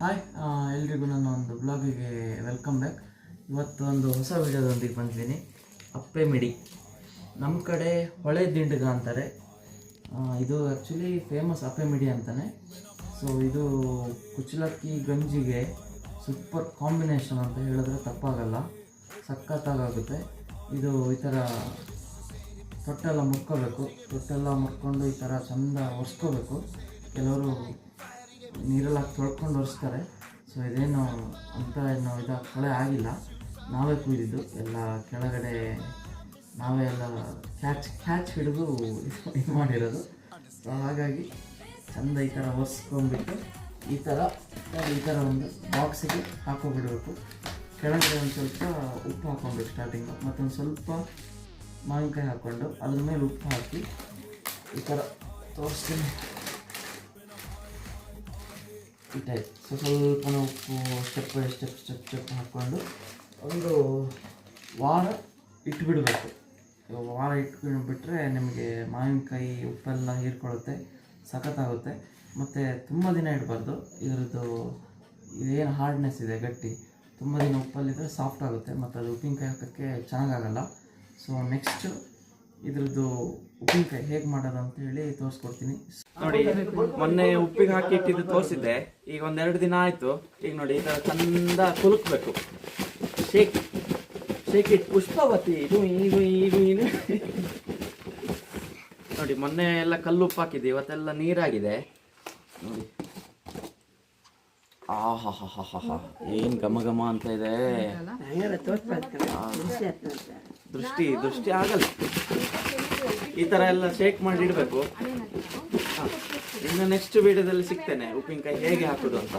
Hi, ಎಲ್ರಿಗೂ ನನ್ನ ಒಂದು ಬ್ಲಾಗಿಗೆ ವೆಲ್ಕಮ್ ಬ್ಯಾಕ್. ಇವತ್ತು ಒಂದು ಹೊಸ ವಿಡಿಯೋದೊಂದಿಗೆ ಬಂದಿದ್ದೀನಿ. ಅಪ್ಪೆ ಮಿಡಿ ನಮ್ಮ ಕಡೆ ಹೊಳೆ ದಿಂಡಗ ಅಂತಾರೆ. ಇದು ಆ್ಯಕ್ಚುಲಿ ಫೇಮಸ್ ಅಪ್ಪೆ ಮಿಡಿ ಅಂತಲೇ. ಸೊ ಇದು ಕುಚ್ಚಲಕ್ಕಿ ಗಂಜಿಗೆ ಸೂಪರ್ ಕಾಂಬಿನೇಷನ್ ಅಂತ ಹೇಳಿದ್ರೆ ತಪ್ಪಾಗಲ್ಲ, ಸಖತ್ತಾಗುತ್ತೆ. ಇದು ಈ ಥರ ತೊಟ್ಟೆಲ್ಲ ಮುರ್ಕೋಬೇಕು, ತೊಟ್ಟೆಲ್ಲ ಮುರ್ಕೊಂಡು ಈ ಥರ ಚೆಂದ ಒರೆಸ್ಕೋಬೇಕು. ಕೆಲವರು ನೀರೆಲ್ಲ ತೊಳ್ಕೊಂಡು ಒರೆಸ್ತಾರೆ. ಸೊ ಇದೇನು ಅಂತ ಏನು ಕೊಳೆ ಆಗಿಲ್ಲ, ನಾವೇ ಕುಯ್ದಿದ್ದು ಎಲ್ಲ ಕೆಳಗಡೆ, ನಾವೇ ಎಲ್ಲ ಕ್ಯಾಚ್ ಹಿಡಿದು ಇದು ಮಾಡಿರೋದು. ಸೊ ಹಾಗಾಗಿ ಚೆಂದ ಈ ಥರ ಒರೆಸ್ಕೊಂಡ್ಬಿಟ್ಟು ಈ ಥರ ಒಂದು ಬಾಕ್ಸಿಗೆ ಹಾಕೋಬಿಡಬೇಕು. ಕೆಳಗಡೆ ಒಂದು ಸ್ವಲ್ಪ ಉಪ್ಪು ಹಾಕ್ಕೊಬೇಕು ಸ್ಟಾರ್ಟಿಂಗು, ಮತ್ತೊಂದು ಸ್ವಲ್ಪ ಮಾವಿನಕಾಯಿ ಹಾಕ್ಕೊಂಡು ಅದ್ರ ಮೇಲೆ ಉಪ್ಪು ಹಾಕಿ ಈ ಥರ ತೋರಿಸ್ತೀನಿ. ಈ ಟೈಪ್ ಸ್ವಲ್ಪ ಉಪ್ಪು ಸ್ಟೆಪ್ ಬೈ ಸ್ಟೆಪ್ ಹಾಕ್ಕೊಂಡು ಒಂದು ವಾರ ಇಟ್ಬಿಡಬೇಕು. ವಾರ ಇಟ್ಬಿಟ್ರೆ ನಿಮಗೆ ಮಾವಿನಕಾಯಿ ಉಪ್ಪೆಲ್ಲ ಹೀರ್ಕೊಳ್ಳುತ್ತೆ, ಸಖತ್ತಾಗುತ್ತೆ. ಮತ್ತು ತುಂಬ ದಿನ ಇಡಬಾರ್ದು. ಇದರದ್ದು ಇದೇನು ಹಾರ್ಡ್ನೆಸ್ ಇದೆ ಗಟ್ಟಿ, ತುಂಬ ದಿನ ಉಪ್ಪಲ್ಲಿದ್ದರೆ ಸಾಫ್ಟ್ ಆಗುತ್ತೆ ಮತ್ತು ಅದು ಉಪ್ಪಿನಕಾಯಿ ಹಾಕೋಕ್ಕೆ ಚೆನ್ನಾಗಾಗಲ್ಲ. ಸೊ ನೆಕ್ಸ್ಟ್ ಇದ್ರದ್ದು ಉಪ್ಪಿನಕಾಯಿ ಹೇಗೆ ಮಾಡೋದು ಅಂತ ಹೇಳಿ ತೋರಿಸ್ಕೊಡ್ತೀನಿ. ನೋಡಿ, ಮೊನ್ನೆ ಉಪ್ಪಿಗೆ ಹಾಕಿ ಇಟ್ಟಿದ್ದು ತೋರಿಸಿದ್ದೆ. ಈಗ 1-2 ದಿನ ಆಯಿತು. ಈಗ ನೋಡಿ ಈ ಥರ ಚಂದ ಕುಲುಕಬೇಕು. ಶೇಕ್ ಇಟ್ ಪುಷ್ಪವತಿ ಇದು ನೋಡಿ, ಮೊನ್ನೆ ಎಲ್ಲ ಕಲ್ಲು ಉಪ್ಪು ಹಾಕಿದ್ದೆ, ಇವತ್ತೆಲ್ಲ ನೀರಾಗಿದೆ ನೋಡಿ. ಆಹಾ ಏನು ಘಮ ಅಂತ ಇದೆ. ದೃಷ್ಟಿ ಆಗಲ್ಲ. ಈ ಥರ ಎಲ್ಲ ಶೇಕ್ ಮಾಡಿ ಇಡಬೇಕು. ಇನ್ನು ನೆಕ್ಸ್ಟ್ ವಿಡಿಯೋದಲ್ಲಿ ಸಿಗ್ತೇನೆ ಉಪ್ಪಿನಕಾಯಿ ಹೇಗೆ ಹಾಕೋದು ಅಂತ.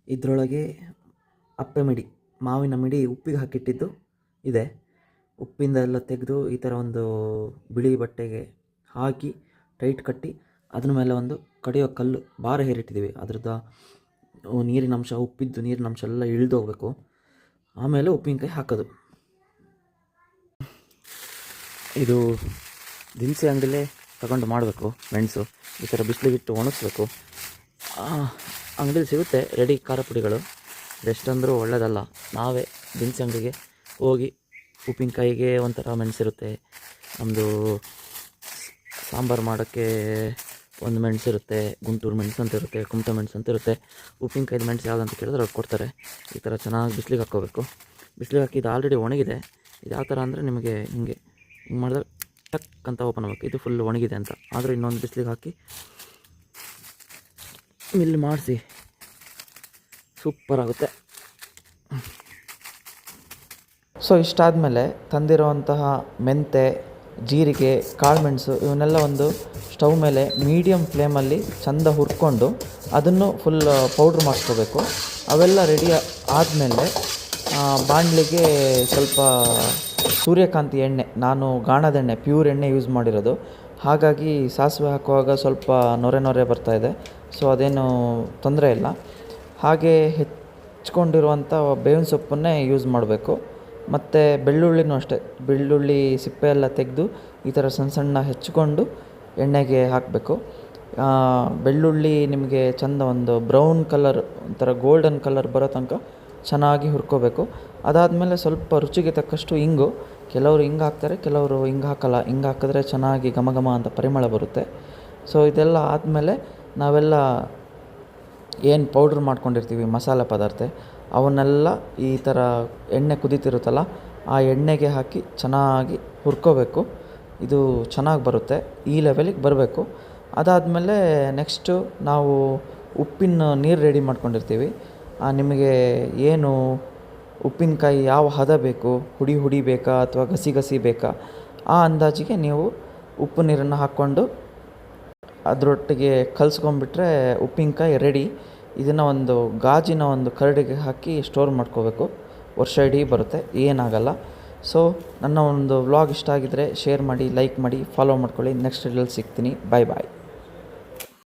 ಇದರೊಳಗೆ ಅಪ್ಪೆ ಮಿಡಿ, ಮಾವಿನ ಮಿಡಿ ಉಪ್ಪಿಗೆ ಹಾಕಿಟ್ಟಿದ್ದು ಇದೆ. ಉಪ್ಪಿಂದ ಎಲ್ಲ ತೆಗೆದು ಈ ಥರ ಒಂದು ಬಿಳಿ ಬಟ್ಟೆಗೆ ಹಾಕಿ ಟೈಟ್ ಕಟ್ಟಿ ಅದ್ರ ಮೇಲೆ ಒಂದು ಕಡಿಯೋ ಕಲ್ಲು ಭಾರ ಹೇರಿಟ್ಟಿದ್ದೀವಿ. ಅದ್ರದ್ದು ನೀರಿನ ಅಂಶ, ಉಪ್ಪಿದ್ದು ನೀರಿನ ಅಂಶ ಎಲ್ಲ ಇಳಿದು ಹೋಗಬೇಕು. ಆಮೇಲೆ ಉಪ್ಪಿನಕಾಯಿ ಹಾಕೋದು. ಇದು ದಿನಸಿ ಅಂಗಡಿಲೇ ತಗೊಂಡು ಮಾಡಬೇಕು. ಮೆಣಸು ಈ ಥರ ಬಿಸಿಲಿಗಿಟ್ಟು ಒಣಗಿಸ್ಬೇಕು. ಅಂಗಡಿಲಿ ಸಿಗುತ್ತೆ ರೆಡಿ ಖಾರ ಪುಡಿಗಳು, ಎಷ್ಟಂದರೂ ಒಳ್ಳೆಯದಲ್ಲ. ನಾವೇ ದಿನಸಿ ಅಂಗಡಿಗೆ ಹೋಗಿ ಉಪ್ಪಿನಕಾಯಿಗೆ ಒಂಥರ ಮೆಣಸಿರುತ್ತೆ, ನಮ್ಮದು ಸಾಂಬಾರು ಮಾಡೋಕ್ಕೆ ಒಂದು ಮೆಣಸಿರುತ್ತೆ, ಗುಂಟೂರು ಮೆಣಸು ಅಂತ ಇರುತ್ತೆ, ಕುಮಟಾ ಮೆಣಸು ಅಂತ ಇರುತ್ತೆ. ಉಪ್ಪಿನಕಾಯಿದು ಮೆಣಸು ಯಾವುದಂತ ಕೇಳಿದ್ರೆ ಅವ್ರು ಕೊಡ್ತಾರೆ. ಈ ಥರ ಚೆನ್ನಾಗಿ ಬಿಸಿಲಿಗೆ ಹಾಕ್ಕೋಬೇಕು. ಬಿಸಿಲಿಗೆ ಹಾಕಿ ಇದು ಆಲ್ರೆಡಿ ಒಣಗಿದೆ. ಇದು ಯಾವ ಥರ ಅಂದರೆ ನಿಮಗೆ ಹಿಂಗೆ ಮಾಡಿದ್ರೆ ಟಕ್ ಅಂತ ಓಪನ್ ಆಗಬೇಕು. ಇದು ಫುಲ್ ಒಣಗಿದೆ ಅಂತ. ಆದರೆ ಇನ್ನೊಂದು ಬಿಸಿಲಿಗೆ ಹಾಕಿ ಮಿಲ್ ಮಾಡಿಸಿ ಸೂಪರ್ ಆಗುತ್ತೆ. ಸೊ ಇಷ್ಟಾದಮೇಲೆ ತಂದಿರೋವಂತಹ ಮೆಂತೆ, ಜೀರಿಗೆ, ಕಾಳುಮೆಣಸು ಇವನ್ನೆಲ್ಲ ಒಂದು ಸ್ಟವ್ ಮೇಲೆ ಮೀಡಿಯಮ್ ಫ್ಲೇಮಲ್ಲಿ ಚೆಂದ ಹುರ್ಕೊಂಡು ಅದನ್ನು ಫುಲ್ ಪೌಡ್ರ್ ಮಾಡಿಸ್ಕೋಬೇಕು. ಅವೆಲ್ಲ ರೆಡಿ ಆದಮೇಲೆ ಬಾಣಲಿಗೆ ಸ್ವಲ್ಪ ಸೂರ್ಯಕಾಂತಿ ಎಣ್ಣೆ, ನಾನು ಗಾಣದ ಎಣ್ಣೆ ಪ್ಯೂರ್ ಎಣ್ಣೆ ಯೂಸ್ ಮಾಡಿರೋದು. ಹಾಗಾಗಿ ಸಾಸಿವೆ ಹಾಕುವಾಗ ಸ್ವಲ್ಪ ನೊರೆ ಬರ್ತಾಯಿದೆ. ಸೊ ಅದೇನು ತೊಂದರೆ ಇಲ್ಲ. ಹಾಗೆ ಹೆಚ್ಕೊಂಡಿರುವಂಥ ಬೇವಿನ ಸೊಪ್ಪನ್ನೇ ಯೂಸ್ ಮಾಡಬೇಕು. ಮತ್ತು ಬೆಳ್ಳುಳ್ಳಿನೂ ಅಷ್ಟೇ, ಬೆಳ್ಳುಳ್ಳಿ ಸಿಪ್ಪೆ ಎಲ್ಲ ತೆಗೆದು ಈ ಥರ ಸಣ್ಣ ಹೆಚ್ಕೊಂಡು ಎಣ್ಣೆಗೆ ಹಾಕಬೇಕು. ಬೆಳ್ಳುಳ್ಳಿ ನಿಮಗೆ ಚೆಂದ ಒಂದು ಬ್ರೌನ್ ಕಲರ್, ಒಂಥರ ಗೋಲ್ಡನ್ ಕಲರ್ ಬರೋ ತನಕ ಚೆನ್ನಾಗಿ ಹುರ್ಕೋಬೇಕು. ಅದಾದಮೇಲೆ ಸ್ವಲ್ಪ ರುಚಿಗೆ ತಕ್ಕಷ್ಟು ಇಂಗು, ಕೆಲವರು ಹಿಂಗೆ ಹಾಕ್ತಾರೆ, ಕೆಲವರು ಹಿಂಗೆ ಹಾಕಲ್ಲ. ಹಿಂಗೆ ಹಾಕಿದ್ರೆ ಚೆನ್ನಾಗಿ ಘಮ ಅಂತ ಪರಿಮಳ ಬರುತ್ತೆ. ಸೊ ಇದೆಲ್ಲ ಆದಮೇಲೆ ನಾವೆಲ್ಲ ಏನು ಪೌಡ್ರ್ ಮಾಡ್ಕೊಂಡಿರ್ತೀವಿ ಮಸಾಲೆ ಪದಾರ್ಥ, ಅವನ್ನೆಲ್ಲ ಈ ಥರ ಎಣ್ಣೆ ಕುದೀತಿರುತ್ತಲ್ಲ ಆ ಎಣ್ಣೆಗೆ ಹಾಕಿ ಚೆನ್ನಾಗಿ ಹುರ್ಕೋಬೇಕು. ಇದು ಚೆನ್ನಾಗಿ ಬರುತ್ತೆ, ಈ ಲೆವೆಲಿಗೆ ಬರಬೇಕು. ಅದಾದಮೇಲೆ ನೆಕ್ಸ್ಟು ನಾವು ಉಪ್ಪಿನ ನೀರು ರೆಡಿ ಮಾಡ್ಕೊಂಡಿರ್ತೀವಿ. ನಿಮಗೆ ಏನು ಉಪ್ಪಿನಕಾಯಿ ಯಾವ ಹದ ಬೇಕು, ಹುಡಿ ಬೇಕಾ ಅಥವಾ ಗಸಿ ಬೇಕಾ, ಆ ಅಂದಾಜಿಗೆ ನೀವು ಉಪ್ಪು ನೀರನ್ನು ಹಾಕ್ಕೊಂಡು ಅದರೊಟ್ಟಿಗೆ ಕಲಿಸ್ಕೊಂಡ್ಬಿಟ್ರೆ ಉಪ್ಪಿನಕಾಯಿ ರೆಡಿ. ಇದನ್ನು ಒಂದು ಗಾಜಿನ ಒಂದು ಕರಡಿಗೆ ಹಾಕಿ ಸ್ಟೋರ್ ಮಾಡ್ಕೋಬೇಕು. ವರ್ಷ ಇಡೀ ಬರುತ್ತೆ, ಏನಾಗಲ್ಲ. ಸೊ ನನ್ನ ಒಂದು ವ್ಲಾಗ್ ಇಷ್ಟ ಆಗಿದ್ದರೆ ಶೇರ್ ಮಾಡಿ, ಲೈಕ್ ಮಾಡಿ, ಫಾಲೋ ಮಾಡ್ಕೊಳ್ಳಿ. ನೆಕ್ಸ್ಟ್ ವಿಡಿಯೋಲಿ ಸಿಗ್ತೀನಿ. ಬಾಯ್.